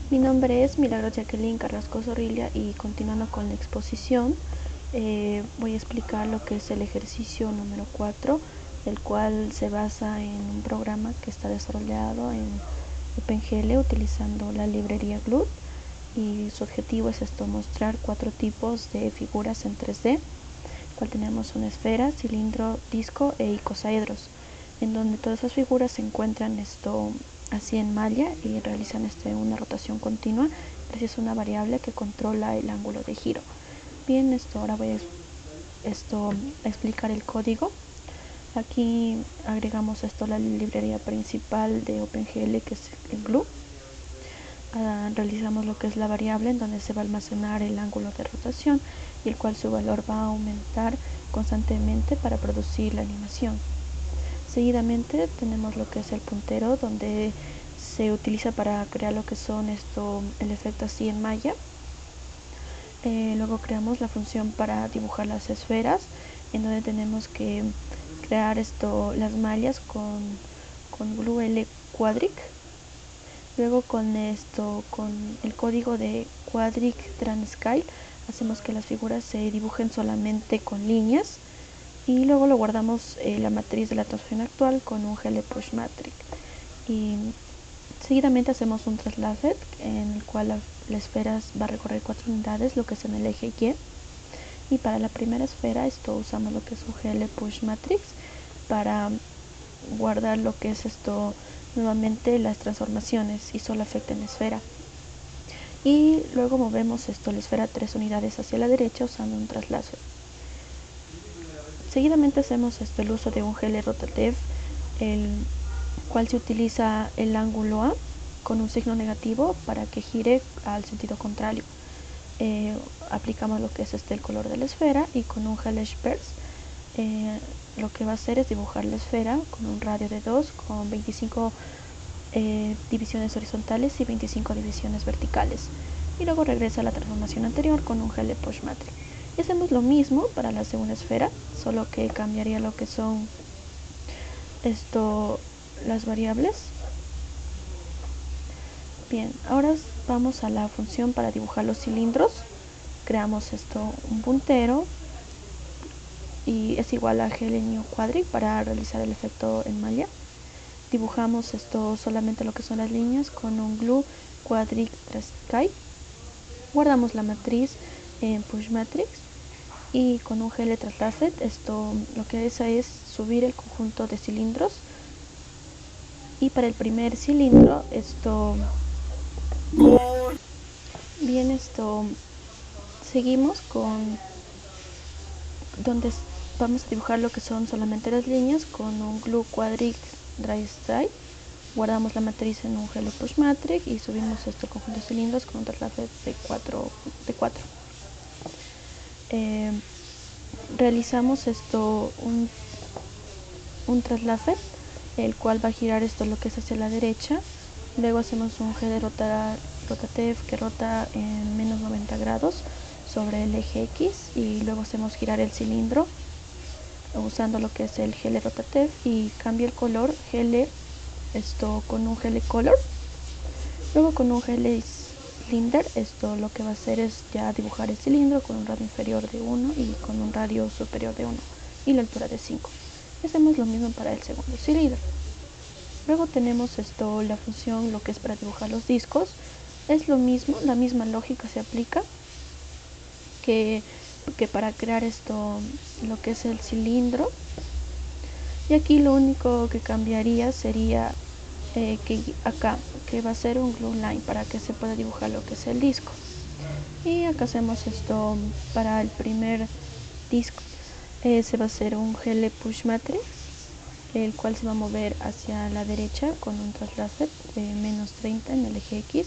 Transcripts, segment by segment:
Mi nombre es Milagros Jacqueline Carrasco Zorrilla y continuando con la exposición voy a explicar lo que es el ejercicio número 4, el cual se basa en un programa que está desarrollado en OpenGL utilizando la librería Glut, y su objetivo es mostrar 4 tipos de figuras en 3D, cual tenemos una esfera, cilindro, disco e icosaedros, en donde todas esas figuras se encuentran así en malla y realizan una rotación continua gracias a una variable que controla el ángulo de giro. Bien, ahora voy a explicar el código. Aquí agregamos la librería principal de OpenGL, que es el Glue. Realizamos lo que es la variable en donde se va a almacenar el ángulo de rotación, y el cual su valor va a aumentar constantemente para producir la animación. Seguidamente tenemos lo que es el puntero, donde se utiliza para crear lo que son el efecto así en malla. Luego creamos la función para dibujar las esferas, en donde tenemos que crear las mallas con Glue L Quadric. Luego con el código de Quadric Transcale, hacemos que las figuras se dibujen solamente con líneas, y luego lo guardamos la matriz de la transformación actual con un GL Push Matrix. Y seguidamente hacemos un traslado en el cual la esfera va a recorrer 4 unidades, lo que es en el eje Y. Y para la primera esfera usamos lo que es un GL Push Matrix para guardar lo que es nuevamente las transformaciones y solo afecta en la esfera. Y luego movemos la esfera 3 unidades hacia la derecha usando un traslazo. Seguidamente hacemos el uso de un GL Rotative, el cual se utiliza el ángulo A con un signo negativo para que gire al sentido contrario. Aplicamos lo que es el color de la esfera, y con un GL Disperse lo que va a hacer es dibujar la esfera con un radio de 2 con 25 divisiones horizontales y 25 divisiones verticales, y luego regresa a la transformación anterior con un GL Push Matrix. Y hacemos lo mismo para la segunda esfera, solo que cambiaría lo que son las variables. Bien, ahora vamos a la función para dibujar los cilindros. Creamos un puntero y es igual a GL New Quadric para realizar el efecto en malla. Dibujamos solamente lo que son las líneas con un Glue Quadric Transcale. Guardamos la matriz en Push Matrix, y con un GL Translaced lo que hace es subir el conjunto de cilindros. Y para el primer cilindro bien, seguimos con donde vamos a dibujar lo que son solamente las líneas con un Glue Quadric Dry Stripe. Guardamos la matriz en un GL Push Matrix y subimos conjunto de cilindros con un traslado de 4. Realizamos un traslado, el cual va a girar lo que es hacia la derecha. Luego hacemos un G de rotative que rota en menos 90 grados sobre el eje X, y luego hacemos girar el cilindro usando lo que es el GL rotative, y cambia el color GL con un GL color. Luego con un GL cylinder lo que va a hacer es ya dibujar el cilindro con un radio inferior de 1 y con un radio superior de 1 y la altura de 5. Hacemos lo mismo para el segundo cilindro. Luego tenemos la función, lo que es para dibujar los discos. Es lo mismo, la misma lógica se aplica que para crear lo que es el cilindro. Y aquí lo único que cambiaría sería que acá, que va a ser un glue line para que se pueda dibujar lo que es el disco. Y acá hacemos para el primer disco. Se va a hacer un GL Push Matrix, el cual se va a mover hacia la derecha con un traslado de menos 30 en el eje X,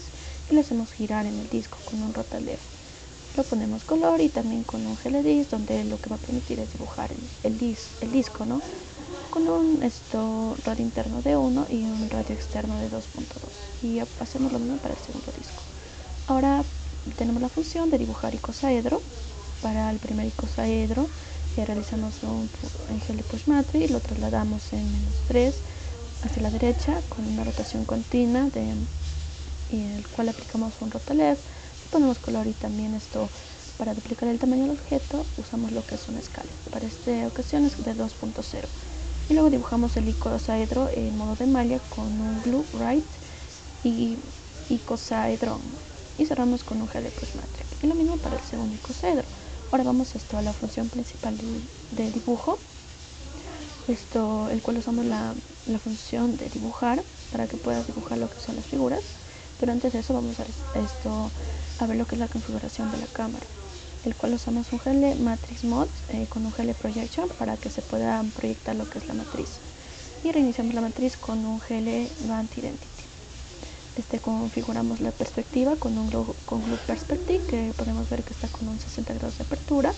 y lo hacemos girar en el disco con un rotaler. Lo ponemos color y también con un GLDIS, donde lo que va a permitir es dibujar el disco, ¿no? Con un radio interno de 1 y un radio externo de 2.2, y hacemos lo mismo para el segundo disco. Ahora tenemos la función de dibujar icosaedro. Para el primer icosaedro realizamos un GL Push Matrix y lo trasladamos en menos 3 hacia la derecha con una rotación continua de y en el cual aplicamos un Rotolef, ponemos color y también esto para duplicar el tamaño del objeto usamos lo que es una escala. Para esta ocasión es de 2.0. Y luego dibujamos el icosaedro en modo de malla con un glue right y icosaedro y cerramos con un gel prismatic. Y lo mismo para el segundo icosaedro. Ahora vamos a la función principal de dibujo, el cual usamos la función de dibujar para que puedas dibujar lo que son las figuras. Pero antes de eso vamos a ver lo que es la configuración de la cámara, el cual usamos un GL Matrix Mod con un GL Projection para que se pueda proyectar lo que es la matriz. Y reiniciamos la matriz con un GL Band Identity. Configuramos la perspectiva con un Glue Perspective, que podemos ver que está con un 60 grados de apertura,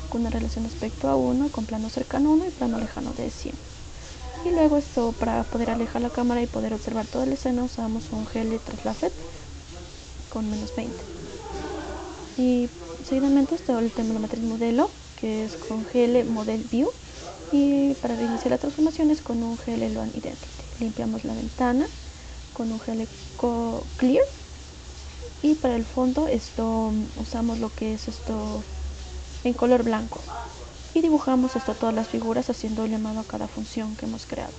con una relación de aspecto a 1, con plano cercano 1 y plano lejano de 100. Y luego para poder alejar la cámara y poder observar toda la escena usamos un GL Translafed con menos 20. Y seguidamente el tema de la matriz modelo, que es con GL Model View, y para reiniciar la transformación es con un GL Loan Identity. Limpiamos la ventana con un GL Clear, y para el fondo usamos lo que es en color blanco y dibujamos todas las figuras haciendo el llamado a cada función que hemos creado.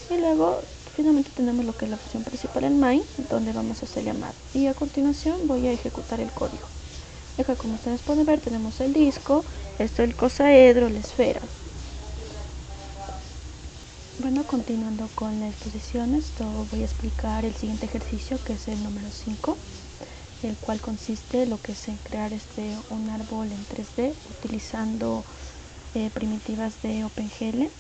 Y luego finalmente tenemos lo que es la función principal en main, donde vamos a hacer llamado, y a continuación voy a ejecutar el código. Acá, como ustedes pueden ver, tenemos el disco, el cosaedro, la esfera. Bueno, continuando con la exposición, voy a explicar el siguiente ejercicio, que es el número 5, el cual consiste en lo que es en crear un árbol en 3D utilizando primitivas de OpenGL,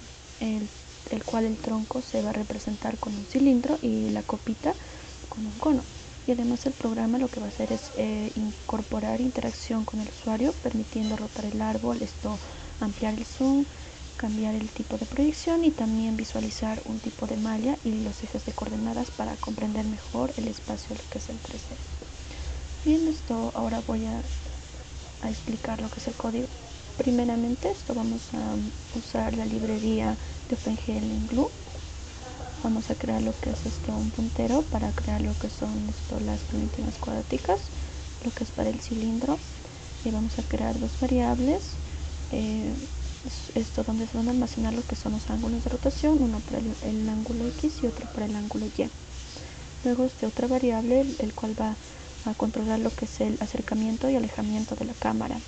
el cual el tronco se va a representar con un cilindro y la copita con un cono. Y además el programa lo que va a hacer es incorporar interacción con el usuario, permitiendo rotar el árbol, ampliar el zoom, cambiar el tipo de proyección y también visualizar un tipo de malla y los ejes de coordenadas para comprender mejor el espacio que es el 3D. Bien, ahora voy a explicar lo que es el código. Primeramente vamos a usar la librería de OpenGL en Glue. Vamos a crear lo que es un puntero para crear lo que son las primitivas cuadráticas, lo que es para el cilindro, y vamos a crear dos variables, donde se van a almacenar lo que son los ángulos de rotación, uno para el ángulo X y otro para el ángulo Y. Luego otra variable, el cual va a controlar lo que es el acercamiento y alejamiento de la cámara.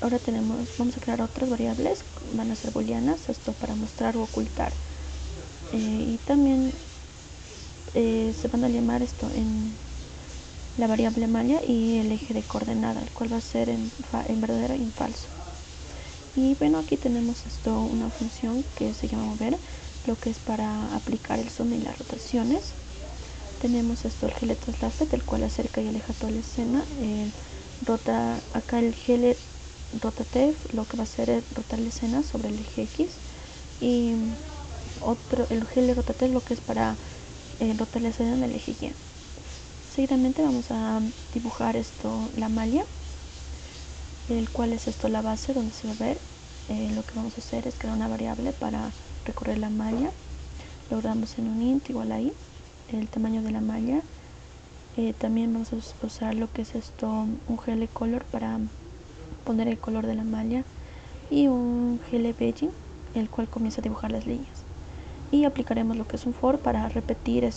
Ahora vamos a crear otras variables, van a ser booleanas, para mostrar o ocultar. Y también se van a llamar en la variable malla y el eje de coordenada, el cual va a ser en verdadero y en falso. Y bueno, aquí tenemos una función que se llama mover, lo que es para aplicar el zoom y las rotaciones. Tenemos el GL Translafed, el cual acerca y aleja toda la escena. Acá el GL Rotatev lo que va a hacer es rotar la escena sobre el eje X, y el GL Rotatev lo que es para rotar la escena en el eje Y. Seguidamente vamos a dibujar la malla, el cual es la base donde se va a ver. Lo que vamos a hacer es crear una variable para recorrer la malla. Lo damos en un int igual a i, el tamaño de la malla. También vamos a usar lo que es un GL color para poner el color de la malla, y un GL Beijing, el cual comienza a dibujar las líneas. Y aplicaremos lo que es un for para repetir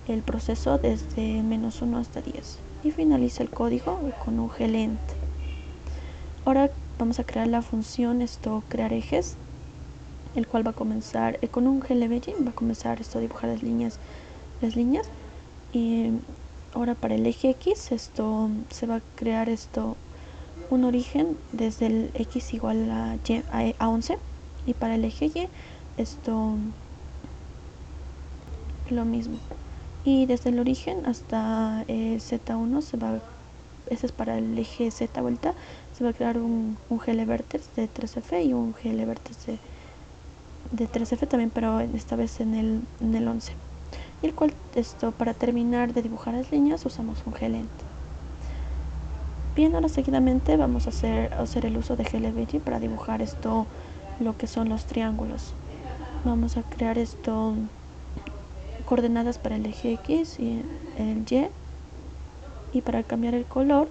el proceso desde -1 hasta 10. Y finaliza el código con un glent. Ahora vamos a crear la función crear ejes, el cual va a comenzar con un GL Beijing, va a comenzar a dibujar las líneas. Y ahora para el eje X se va a crear un origen desde el X igual a 11, y para el eje Y lo mismo, y desde el origen hasta Z1 ese es para el eje Z vuelta, se va a crear un GL vertex de 3F y un GL vertex de 3F también, pero esta vez en el 11, y el cual para terminar de dibujar las líneas usamos un glent. Bien, ahora seguidamente vamos a hacer el uso de GL Beijing para dibujar lo que son los triángulos. Vamos a crear coordenadas para el eje X y el Y. Y para cambiar el color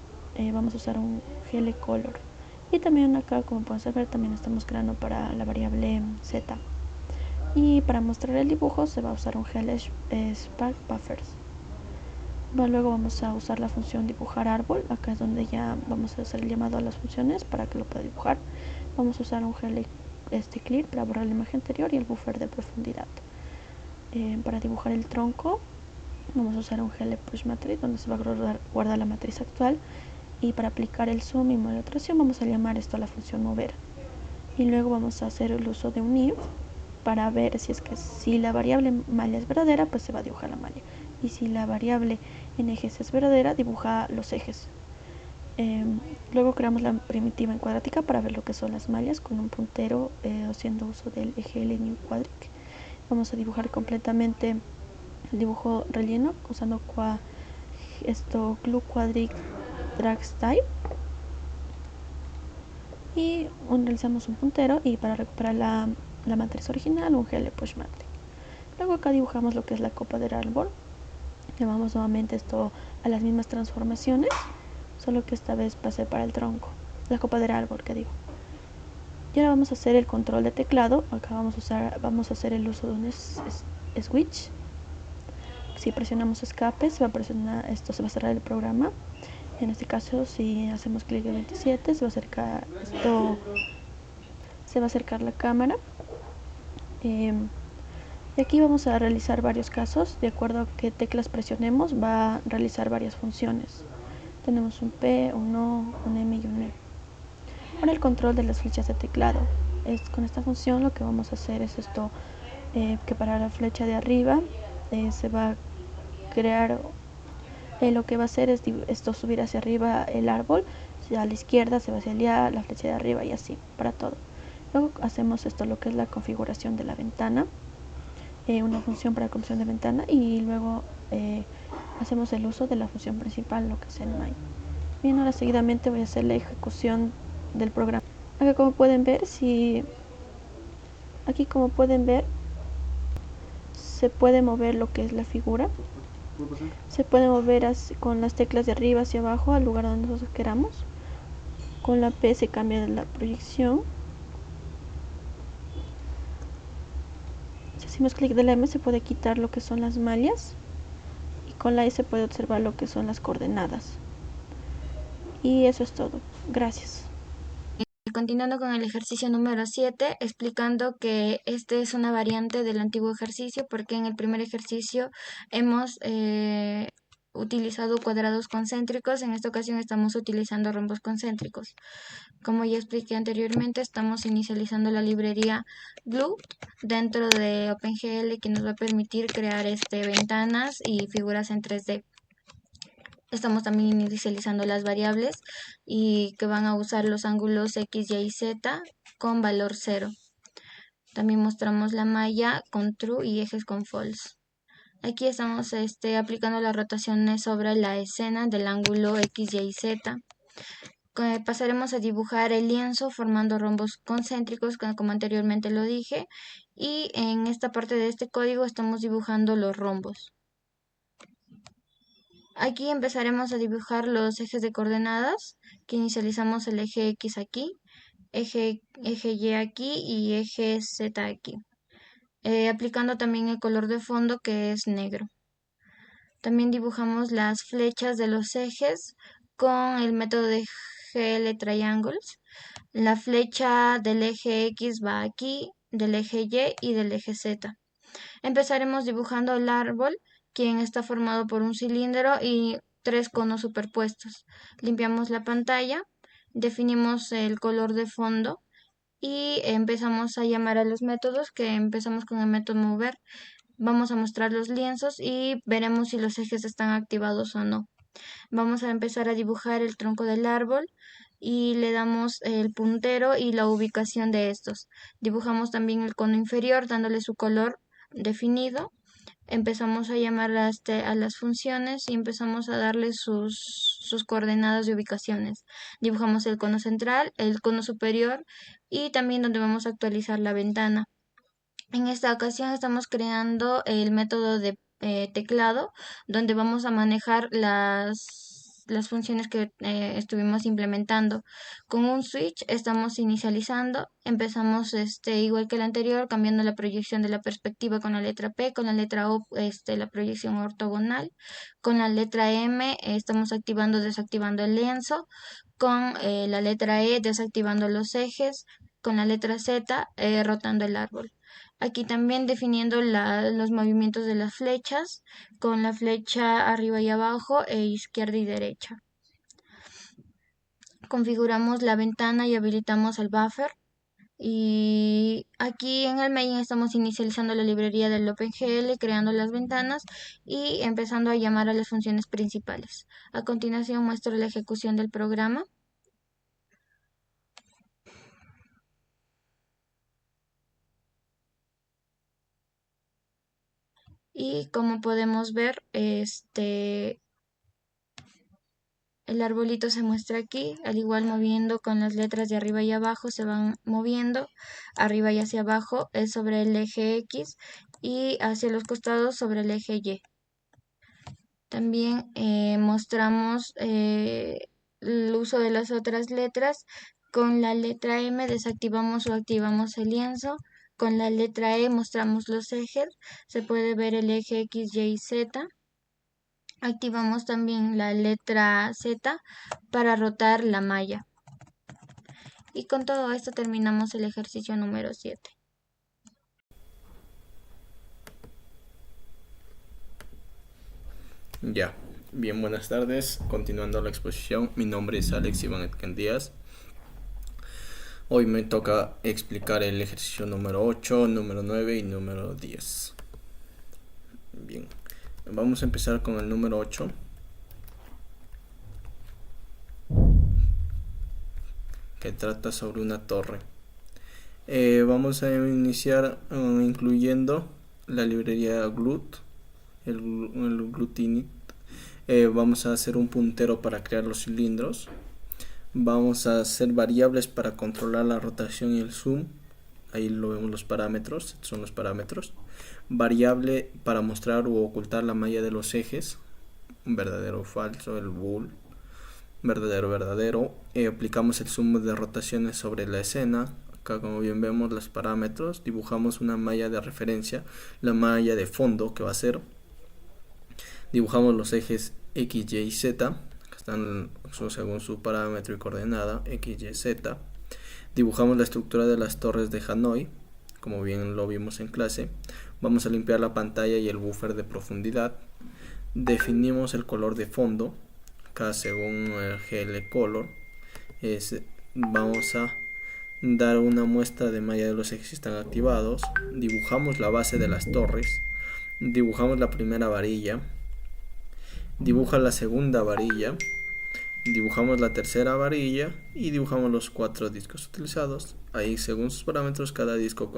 vamos a usar un GL Color. Y también acá, como pueden ver, también estamos creando para la variable Z. Y para mostrar el dibujo se va a usar un GL Spark Buffers. Luego vamos a usar la función dibujar árbol. Acá es donde ya vamos a hacer el llamado a las funciones para que lo pueda dibujar. Vamos a usar un GL Clear para borrar la imagen anterior y el buffer de profundidad. Para dibujar el tronco vamos a usar un GL Push Matrix donde se va a guardar la matriz actual. Y para aplicar el zoom y modulación vamos a llamar esto a la función mover. Y luego vamos a hacer el uso de un if para ver si es que si la variable malla es verdadera, pues se va a dibujar la malla. Y si la variable en ejes es verdadera, dibuja los ejes. Luego creamos la primitiva en cuadrática para ver lo que son las mallas con un puntero haciendo uso del eje New Quadric. Vamos a dibujar completamente el dibujo relleno usando Glue Quadric Drag Style. Y realizamos un puntero y para recuperar la matriz original un GL Push Matrix. Luego acá dibujamos lo que es la copa del árbol. Llevamos nuevamente esto a las mismas transformaciones, solo que esta vez va a ser para el tronco, la copa del árbol que digo. Y ahora vamos a hacer el control de teclado. Acá vamos a hacer el uso de un switch. Si presionamos escape se va a cerrar el programa. En este caso, si hacemos clic en 27 se va a acercar la cámara. Y aquí vamos a realizar varios casos. De acuerdo a qué teclas presionemos, va a realizar varias funciones. Tenemos un P, un O, un M y un E. Ahora el control de las flechas de teclado. Con esta función lo que vamos a hacer es esto, que para la flecha de arriba se va a crear, lo que va a hacer es esto, subir hacia arriba el árbol, a la izquierda se va hacia allá, la flecha de arriba y así, para todo. Luego hacemos esto, lo que es la configuración de la ventana. Una función para la configuración de ventana y luego hacemos el uso de la función principal, lo que es el main. Bien, ahora seguidamente voy a hacer la ejecución del programa. Acá como pueden ver, se puede mover lo que es la figura. Se puede mover con las teclas de arriba hacia abajo al lugar donde nosotros queramos. Con la P se cambia la proyección. Si hacemos clic de la M se puede quitar lo que son las mallas. Y con la E se puede observar lo que son las coordenadas. Y eso es todo. Gracias. Continuando con el ejercicio número 7, explicando que este es una variante del antiguo ejercicio porque en el primer ejercicio hemos utilizado cuadrados concéntricos, en esta ocasión estamos utilizando rombos concéntricos. Como ya expliqué anteriormente, estamos inicializando la librería Glue dentro de OpenGL que nos va a permitir crear ventanas y figuras en 3D. Estamos también inicializando las variables y que van a usar los ángulos X, Y y Z con valor 0. También mostramos la malla con true y ejes con false. Aquí estamos aplicando las rotaciones sobre la escena del ángulo X, Y y Z. Pasaremos a dibujar el lienzo formando rombos concéntricos, como anteriormente lo dije. Y en esta parte de este código estamos dibujando los rombos. Aquí empezaremos a dibujar los ejes de coordenadas, que inicializamos el eje X aquí, eje Y aquí y eje Z aquí, aplicando también el color de fondo que es negro. También dibujamos las flechas de los ejes con el método de GL Triangles. La flecha del eje X va aquí, del eje Y y del eje Z. Empezaremos dibujando el árbol, quien está formado por un cilindro y 3 conos superpuestos. Limpiamos la pantalla, definimos el color de fondo y empezamos a llamar a los métodos, que empezamos con el método mover. Vamos a mostrar los lienzos y veremos si los ejes están activados o no. Vamos a empezar a dibujar el tronco del árbol y le damos el puntero y la ubicación de estos. Dibujamos también el cono inferior dándole su color definido. Empezamos a llamar a las funciones y empezamos a darle sus coordenadas de ubicaciones. Dibujamos el cono central, el cono superior y también donde vamos a actualizar la ventana. En esta ocasión estamos creando el método de teclado, donde vamos a manejar las funciones que estuvimos implementando. Con un switch estamos inicializando, empezamos igual que el anterior, cambiando la proyección de la perspectiva con la letra P, con la letra O la proyección ortogonal, con la letra M estamos activando o desactivando el lienzo, con la letra E desactivando los ejes, con la letra Z rotando el árbol. Aquí también definiendo los movimientos de las flechas, con la flecha arriba y abajo e izquierda y derecha. Configuramos la ventana y habilitamos el buffer. Y aquí en el main estamos inicializando la librería del OpenGL, creando las ventanas y empezando a llamar a las funciones principales. A continuación muestro la ejecución del programa. Y como podemos ver, el arbolito se muestra aquí, al igual moviendo con las letras de arriba y abajo, se van moviendo arriba y hacia abajo es sobre el eje X y hacia los costados sobre el eje Y. También mostramos el uso de las otras letras. Con la letra M desactivamos o activamos el lienzo. Con la letra E mostramos los ejes. Se puede ver el eje X, Y y Z. Activamos también la letra Z para rotar la malla. Y con todo esto terminamos el ejercicio número 7. Ya, bien, buenas tardes. Continuando la exposición, mi nombre es Alex Iván Etken Díaz. Hoy me toca explicar el ejercicio número 8, número 9 y número 10. Bien, vamos a empezar con el número 8. Que trata sobre una torre. Vamos a iniciar incluyendo la librería Glut, el Glutinit. Vamos a hacer un puntero para crear los cilindros. Vamos a hacer variables para controlar la rotación y el zoom. Ahí lo vemos los parámetros, son los parámetros. Variable para mostrar o ocultar la malla de los ejes. Verdadero o falso, el bool. Verdadero. Aplicamos el zoom de rotaciones sobre la escena. Acá, como bien vemos, los parámetros. Dibujamos una malla de referencia, la malla de fondo que va a ser. Dibujamos los ejes X, Y y Z. Están según su parámetro y coordenada X, Y, Z. Dibujamos la estructura de las torres de Hanoi, como bien lo vimos en clase. Vamos a limpiar la pantalla y el buffer de profundidad. Definimos el color de fondo, acá según el GL Color. Vamos a dar una muestra de malla de los ejes que están activados. Dibujamos la base de las torres. Dibujamos la primera varilla. Dibuja la segunda varilla, dibujamos la tercera varilla y dibujamos los 4 discos utilizados. Ahí según sus parámetros, cada disco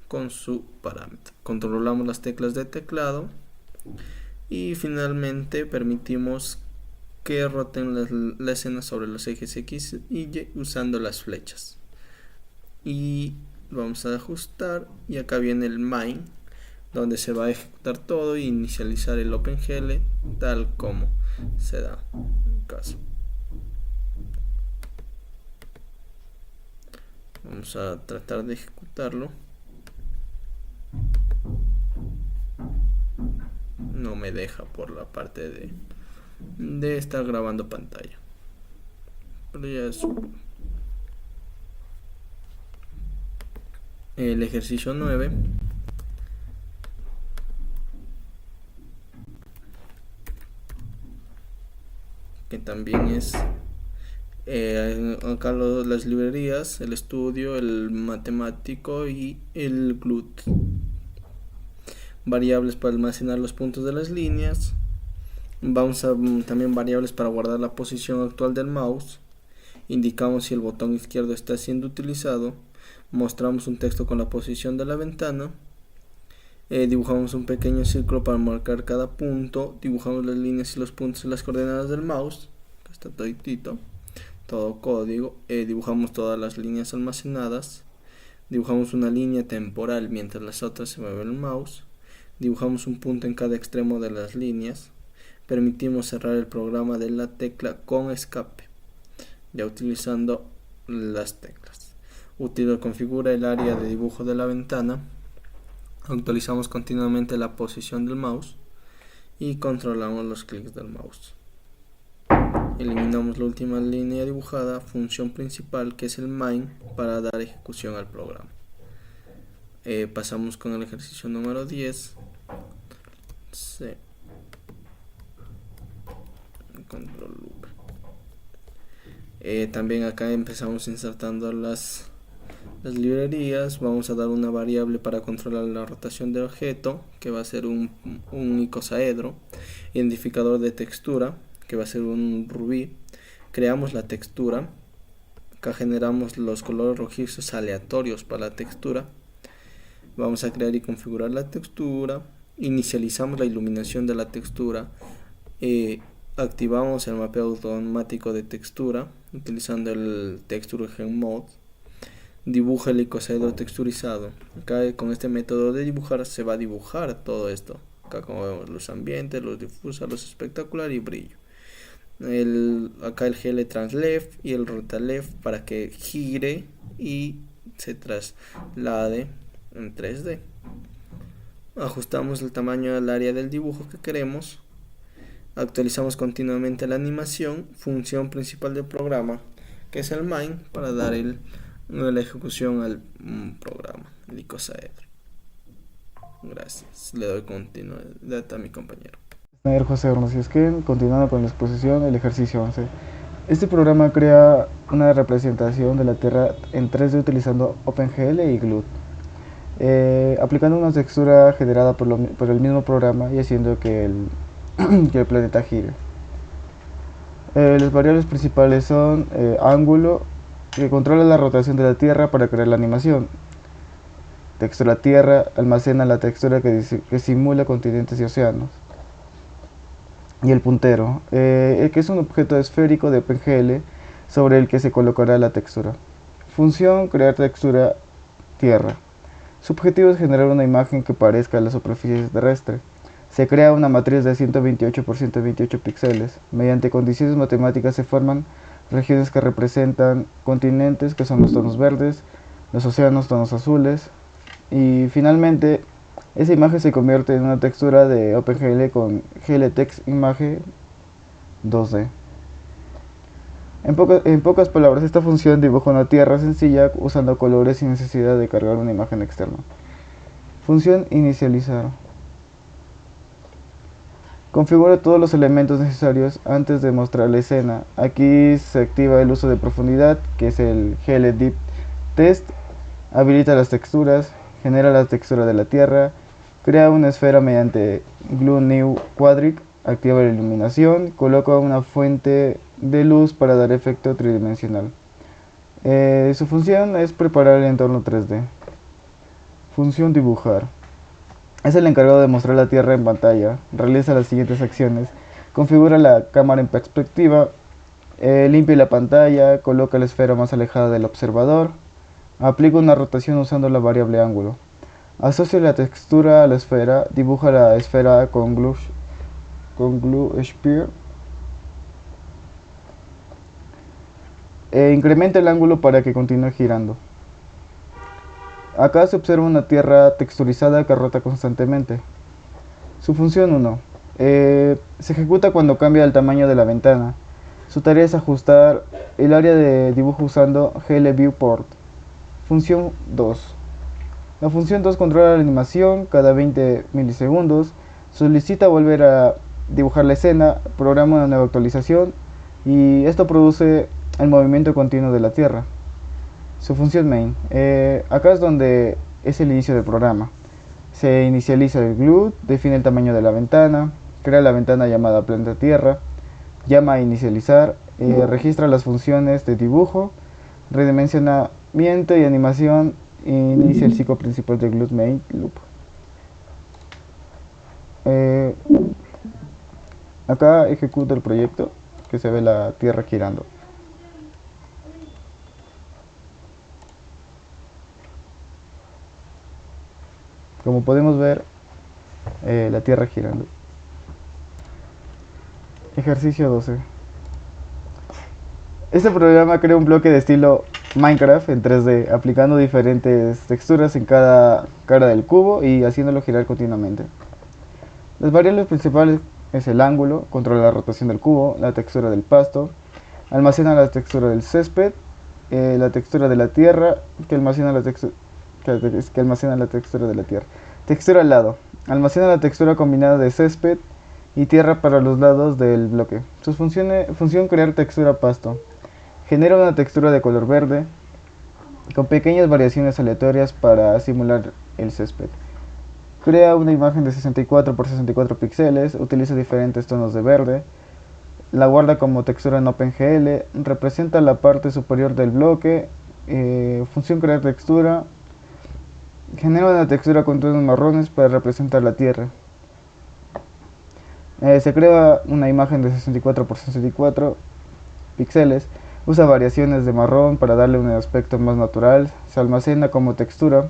con su parámetro. Controlamos las teclas de teclado y finalmente permitimos que roten la escena sobre los ejes X y Y usando las flechas. Y vamos a ajustar y acá viene el main, donde se va a ejecutar todo e inicializar el OpenGL tal como se da en caso. Vamos a tratar de ejecutarlo. No me deja por la parte de estar grabando pantalla. Pero ya es el ejercicio 9. Que también es acá las librerías, el estudio, el matemático y el GLUT. Variables para almacenar los puntos de las líneas. Vamos a también variables para guardar la posición actual del mouse. Indicamos si el botón izquierdo está siendo utilizado. Mostramos un texto con la posición de la ventana. Dibujamos un pequeño círculo para marcar cada punto. Dibujamos las líneas y los puntos y las coordenadas del mouse. Está toditito, todo código. Dibujamos todas las líneas almacenadas. Dibujamos una línea temporal mientras las otras se mueve el mouse. Dibujamos un punto en cada extremo de las líneas. Permitimos cerrar el programa de la tecla con escape, ya utilizando las teclas. Útil configura el área de dibujo de la ventana. Actualizamos continuamente la posición del mouse y controlamos los clics del mouse. Eliminamos la última línea dibujada, función principal, que es el main, para dar ejecución al programa. Pasamos con el ejercicio número 10. C. Control V. También acá empezamos insertando las librerías. Vamos a dar una variable para controlar la rotación del objeto, que va a ser un icosaedro. Identificador de textura, que va a ser un rubí. Creamos la textura. Acá generamos los colores rojizos aleatorios para la textura. Vamos a crear y configurar la textura. Inicializamos la iluminación de la textura. Activamos el mapeo automático de textura utilizando el Texture Gen Mode. Dibuja el icosaedro texturizado. Acá con este método de dibujar se va a dibujar todo esto. Acá como vemos, luz ambiente, luz difusa, luz espectacular y brillo. Acá el GL Transleft y el Rotaleft para que gire y se traslade en 3D. Ajustamos el tamaño del área del dibujo que queremos. Actualizamos continuamente la animación, función principal del programa, que es el main, para dar la ejecución al programa, el icosaedro. Gracias. Le doy continuidad a mi compañero. José Hornacesquén, continuando con la exposición, el ejercicio 11. Este programa crea una representación de la Tierra en 3D utilizando OpenGL y Glut, aplicando una textura generada por el mismo programa y haciendo que el planeta gire. Las variables principales son ángulo, que controla la rotación de la Tierra para crear la animación. Textura Tierra, almacena la textura que simula continentes y océanos. Y el puntero, que es un objeto esférico de OpenGL sobre el que se colocará la textura. Función, crear textura Tierra. Su objetivo es generar una imagen que parezca a la superficie terrestre. Se crea una matriz de 128 por 128 píxeles. Mediante condiciones matemáticas se forman regiones que representan continentes, que son los tonos verdes, los océanos tonos azules, y finalmente esa imagen se convierte en una textura de OpenGL con GLTeX Image 2D. En pocas palabras, esta función dibuja una tierra sencilla usando colores sin necesidad de cargar una imagen externa. Función inicializar. Configura todos los elementos necesarios antes de mostrar la escena. Aquí se activa el uso de profundidad, que es el GLDeep Test. Habilita las texturas, genera la textura de la tierra, crea una esfera mediante Glue New Quadric, activa la iluminación, coloca una fuente de luz para dar efecto tridimensional. Su función es preparar el entorno 3D. Función dibujar. Es el encargado de mostrar la Tierra en pantalla. Realiza las siguientes acciones. Configura la cámara en perspectiva, limpia la pantalla, coloca la esfera más alejada del observador, aplica una rotación usando la variable ángulo. Asocia la textura a la esfera, dibuja la esfera con Glue Spear. Incrementa el ángulo para que continúe girando. Acá se observa una tierra texturizada que rota constantemente. Su función 1. Se ejecuta cuando cambia el tamaño de la ventana. Su tarea es ajustar el área de dibujo usando GL Viewport. Función 2. La función 2 controla la animación cada 20 milisegundos. Solicita volver a dibujar la escena, programa una nueva actualización y esto produce el movimiento continuo de la tierra. Su función main. Acá es donde es el inicio del programa. Se inicializa el glue, define el tamaño de la ventana, crea la ventana llamada planeta tierra, llama a inicializar, registra las funciones de dibujo, redimensionamiento y animación, inicia el ciclo principal de glue main loop. Acá ejecuta el proyecto, que se ve la tierra girando. Como podemos ver, la Tierra girando. Ejercicio 12. Este programa crea un bloque de estilo Minecraft en 3D, aplicando diferentes texturas en cada cara del cubo y haciéndolo girar continuamente. Las variables principales es el ángulo, controla la rotación del cubo, la textura del pasto, almacena la textura del césped, la textura de la tierra, que almacena la textura de la tierra. Textura al lado, almacena la textura combinada de césped y tierra para los lados del bloque. Su función crear textura pasto. Genera una textura de color verde con pequeñas variaciones aleatorias para simular el césped. Crea una imagen de 64 por 64 píxeles, utiliza diferentes tonos de verde, la guarda como textura en OpenGL, representa la parte superior del bloque, función crear textura, genera una textura con tonos marrones para representar la tierra. Se crea una imagen de 64 por 64 píxeles, usa variaciones de marrón para darle un aspecto más natural, se almacena como textura,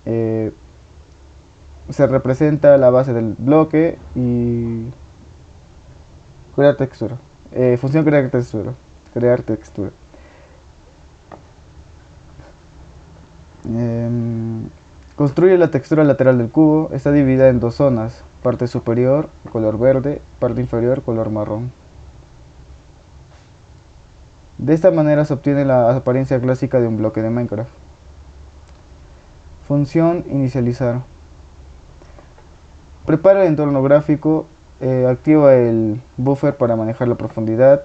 se representa la base del bloque y crear textura. Función crear textura. Construye la textura lateral del cubo, está dividida en dos zonas, parte superior, color verde, parte inferior, color marrón. De esta manera se obtiene la apariencia clásica de un bloque de Minecraft. Función inicializar. Prepara el entorno gráfico, activa el buffer para manejar la profundidad,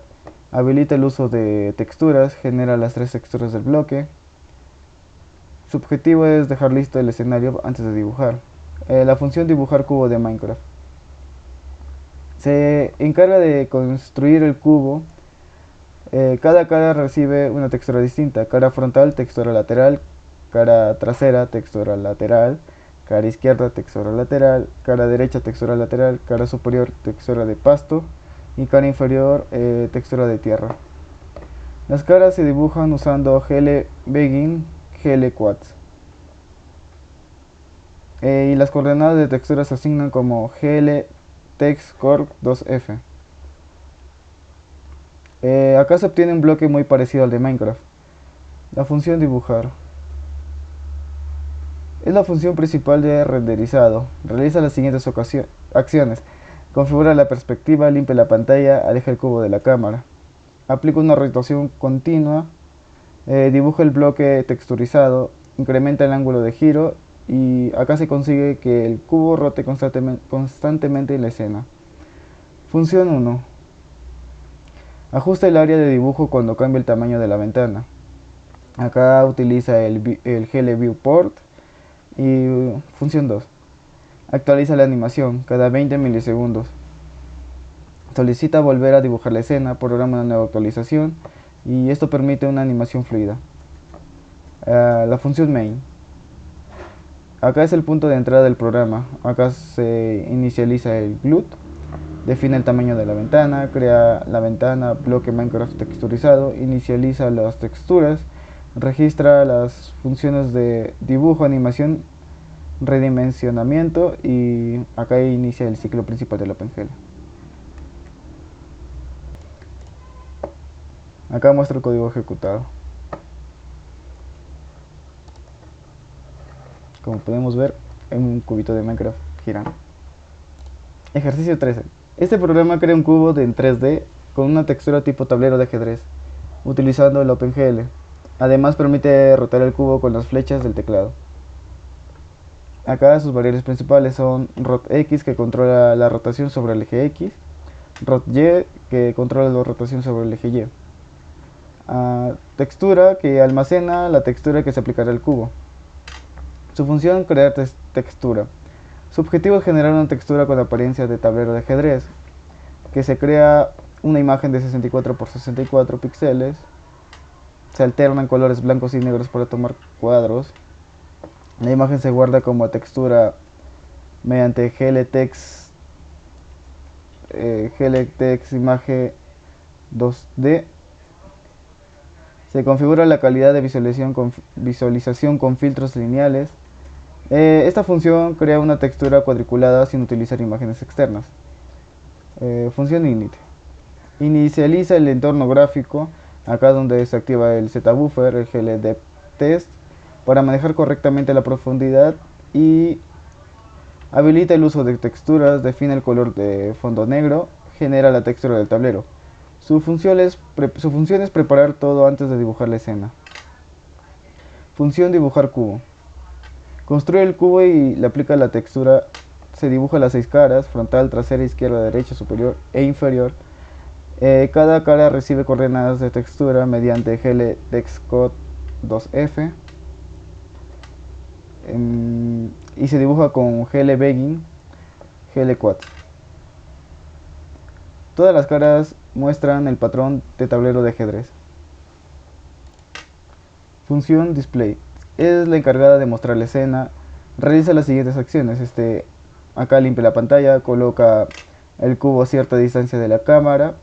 habilita el uso de texturas, genera las 3 texturas del bloque. Su objetivo es dejar listo el escenario antes de dibujar. La función dibujar cubo de Minecraft. Se encarga de construir el cubo. Cada cara recibe una textura distinta: cara frontal, textura lateral; cara trasera, textura lateral; cara izquierda, textura lateral; cara derecha, textura lateral; cara superior, textura de pasto; y cara inferior, textura de tierra. Las caras se dibujan usando GL-Begin, GL-Quads. Y las coordenadas de textura se asignan como GL-Text-Corp2F. Acá se obtiene un bloque muy parecido al de Minecraft. La función dibujar es la función principal de renderizado. Realiza las siguientes acciones: configura la perspectiva, limpia la pantalla, aleja el cubo de la cámara, aplica una rotación continua, dibuja el bloque texturizado, incrementa el ángulo de giro, y acá se consigue que el cubo rote constantemente en la escena. Función 1. Ajusta el área de dibujo cuando cambia el tamaño de la ventana. Acá utiliza el GL Viewport. Y función 2. Actualiza la animación cada 20 milisegundos. Solicita volver a dibujar la escena, programa una nueva actualización, y esto permite una animación fluida. La función main. Acá es el punto de entrada del programa. Acá se inicializa el GLUT. Define el tamaño de la ventana, crea la ventana, bloque Minecraft texturizado, inicializa las texturas, registra las funciones de dibujo, animación, redimensionamiento, y acá inicia el ciclo principal del OpenGL. Acá muestra el código ejecutado. Como podemos ver, en un cubito de Minecraft girando. Ejercicio 13. Este programa crea un cubo en 3D con una textura tipo tablero de ajedrez, utilizando el OpenGL. Además permite rotar el cubo con las flechas del teclado. Acá sus variables principales son RotX, que controla la rotación sobre el eje X; RotY, que controla la rotación sobre el eje Y; textura, que almacena la textura que se aplicará al cubo. Su función, crear textura. Su objetivo es generar una textura con apariencia de tablero de ajedrez, que se crea una imagen de 64 por 64 píxeles, se alternan colores blancos y negros para tomar cuadros. La imagen se guarda como textura mediante GLTeX imagen 2D. Se configura la calidad de visualización con filtros lineales. Esta función crea una textura cuadriculada sin utilizar imágenes externas. Función init. Inicializa el entorno gráfico, acá donde se activa el ZBuffer, el GLDepthTest, para manejar correctamente la profundidad, y habilita el uso de texturas, define el color de fondo negro, genera la textura del tablero. Su función es preparar todo antes de dibujar la escena. Función dibujar cubo. Construye el cubo y le aplica la textura. Se dibuja las 6 caras: frontal, trasera, izquierda, derecha, superior e inferior. Cada cara recibe coordenadas de textura mediante GLTextCode 2F. Y se dibuja con GLBegin, GL4. Todas las caras muestran el patrón de tablero de ajedrez. Función display. Es la encargada de mostrar la escena. Realiza las siguientes acciones. Acá limpia la pantalla, coloca el cubo a cierta distancia de la cámara,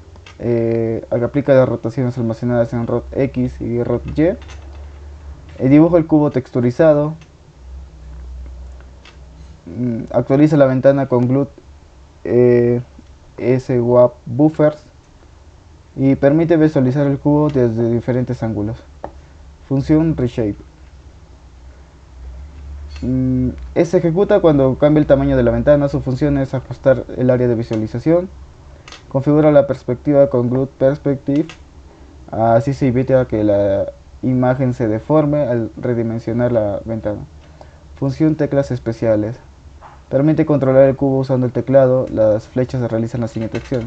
aplica las rotaciones almacenadas en ROT X y ROT Y, dibuja el cubo texturizado, actualiza la ventana con GLUT SWAP buffers y permite visualizar el cubo desde diferentes ángulos. Función reshape. Se ejecuta cuando cambia el tamaño de la ventana. Su función es ajustar el área de visualización. Configura la perspectiva con GLUT Perspective, así se evita que la imagen se deforme al redimensionar la ventana. Función teclas especiales. Permite controlar el cubo usando el teclado. Las flechas se realizan la siguiente acción: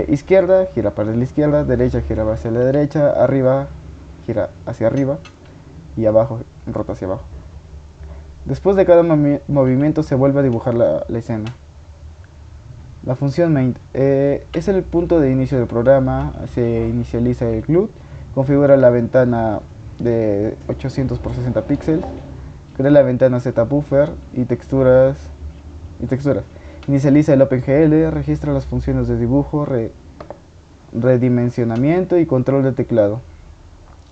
izquierda, gira para la izquierda; derecha, gira hacia la derecha; arriba, gira hacia arriba; y abajo, rota hacia abajo. Después de cada movimiento se vuelve a dibujar la escena. La función main es el punto de inicio del programa. Se inicializa el GLUT, configura la ventana de 800 x 60 píxeles, crea la ventana ZBuffer y texturas. Inicializa el OpenGL, registra las funciones de dibujo, redimensionamiento y control de teclado.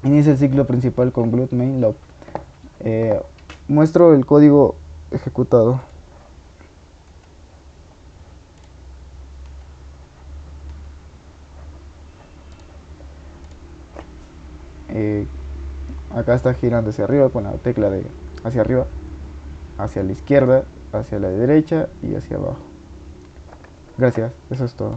Inicia el ciclo principal con GLUT main loop. Muestro el código ejecutado. Acá está girando hacia arriba con la tecla de hacia arriba, hacia la izquierda, hacia la derecha y hacia abajo. Gracias, eso es todo.